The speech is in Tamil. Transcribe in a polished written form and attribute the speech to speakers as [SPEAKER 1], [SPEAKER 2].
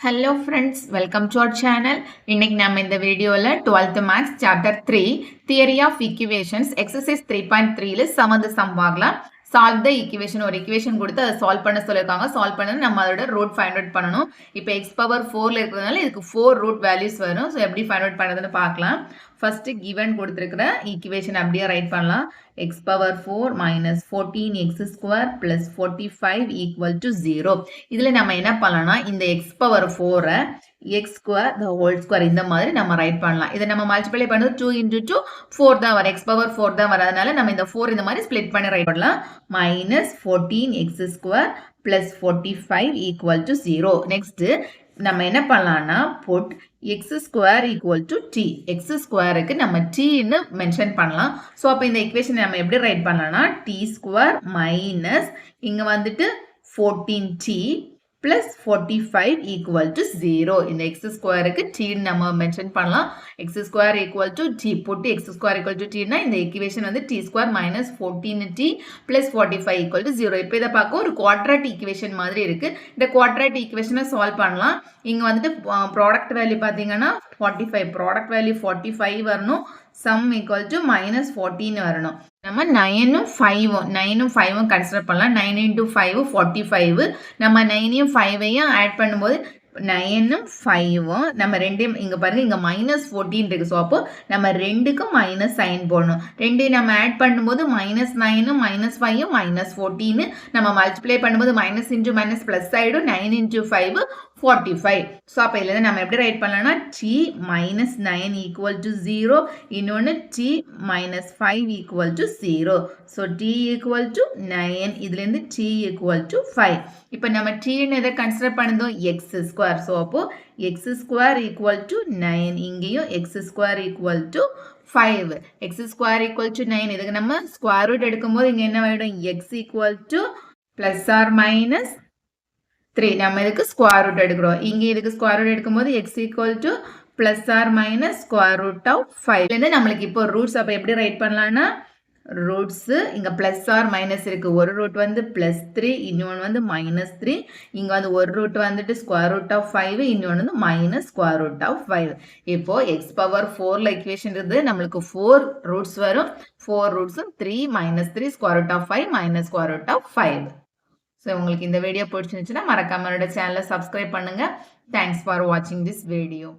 [SPEAKER 1] Hello friends, welcome to our channel. இன்னைக்கு நாம இந்த வீடியோல 12th Maths Chapter 3 Theory of Equations Exercise 3.3ல sum the sum பார்க்கலாம். Solve the equation ஒரு equation கொடுத்து அதை solve பண்ண சொல்லிருக்காங்க. Solve பண்ண நம்ம அதோட root find out பண்ணணும். இப்போ x power 4ல இருக்கிறதுனால இதுக்கு 4 root values வரும். So எப்படி find out பண்ணதுன்னு பார்க்கலாம். First given கொடுத்திருக்கிற equation அப்படியே write பண்ணலாம். X power 4 minus 14x square plus 45 equal to 0. இதுல நம்ம என்ன பண்ணலாம்னா இந்த x power 4 x square the whole square இந்த மாதிரி நம்ம ரைட் பண்ணலாம். இதை நம்ம மல்டிப்ளை பண்ணது 2 into 2 4 தான் வரும். x power 4 தான் வரும். அதனால நம்ம இந்த 4 இந்த மாதிரி ஸ்ப்ளிட் பண்ணி ரைட் பண்ணலாம். minus 14x square plus 45 equal to 0. Next நம்ம என்ன பண்ணலாம்னா put x square equal to t. x squareக்கு நம்ம t ன்னு மென்ஷன் பண்ணலாம். ஸோ அப்போ இந்த equation நம்ம எப்படி ரைட் பண்ணலாம்னா t square minus இங்க வந்துட்டு 14t plus 45 equal to 0. இந்த x squareக்கு t நம்ம மென்ஷன் பண்ணலாம். x square equal to t. put x square equal to t னா இந்த equation வந்து t square minus 14t plus 45 equal to 0. இப்போ இதை பார்க்க ஒரு quadratic equation மாதிரி இருக்கு. இந்த quadratic equation சால்வ் பண்ணலாம். இங்க வந்துட்டு ப்ராடக்ட் வேல்யூ பார்த்தீங்கன்னா 45. ப்ராடக்ட் வேல்யூ 45 வரணும். sum equal to minus 14 வரணும். நம்ம 9ம் 5ம் கன்சிடர் பண்ணலாம். 9 into 5 45. நம்ம 9யும் 5ஐயும் ஆட் பண்ணும்போது 9ம் 5ம் நம்ம ரெண்டையும் இங்க பாருங்க இங்க minus 14 இருக்கு. ஸோ அப்போ நம்ம ரெண்டுக்கும் மைனஸ் சைன் போடணும். ரெண்டையும் நம்ம ஆட் பண்ணும்போது minus 9ம் minus 5ம் minus 14 நம்ம மல்டிப்ளை பண்ணும்போது minus into minus plus ஆயிடும். 9 into 5 45. ஸோ அப்போ இதுல நம்ம எப்படி ரைட் பண்ணலாம்னா t minus 9 equal to 0. இன்னொன்னு t minus 5 equal to 0. So t equal to 9. இதுலேருந்து t equal to 5. இப்போ நம்ம t ன்னு எதை கன்சிடர் பண்ணுதோம் x square. ஸோ அப்போ x square equal to 9. இங்கேயும் x square equal to 5. x square equal to 9. இதுக்கு நம்ம ஸ்கொயர் ரூட் எடுக்கும்போது இங்க என்ன ஆயிடும் x equal to plus or minus 3. நம்ம இதுக்கு ஸ்கொயர் ரூட் எடுக்கிறோம். இங்க இதுக்கு ஸ்கொயர் ரூட் எடுக்கும்போது x equal to plus or minus square root of 5. இதுல நம்மளுக்கு இப்போ ரூட்ஸ் அப்ப எப்படி ரைட் பண்ணலாம்னா ரூட்ஸ் இங்க பிளஸ் ஆர் மைனஸ் இருக்கு. ஒரு ரூட் வந்து பிளஸ் 3, இன்னொன்று வந்து மைனஸ் 3. இங்க வந்து ஒரு ரூட் வந்துட்டு ஸ்கொயர் ரூட் ஆஃப் 5, இன்னொன்று வந்து மைனஸ் ஸ்கொயர் ரூட் ஆஃப் 5. இப்போ x பவர் 4ல ஈக்குவேஷன் இருந்து நம்மளுக்கு 4 ரூட்ஸ் வரும். 4 ரூட்ஸும் 3 minus 3 square root of 5 minus square root of 5. So உங்களுக்கு இந்த வீடியோ பிடிச்சிருந்துச்சுன்னா மறக்காம என்னோட சேனலை சப்ஸ்கிரைப் பண்ணுங்க. தேங்க்ஸ் ஃபார் வாட்சிங் திஸ் வீடியோ.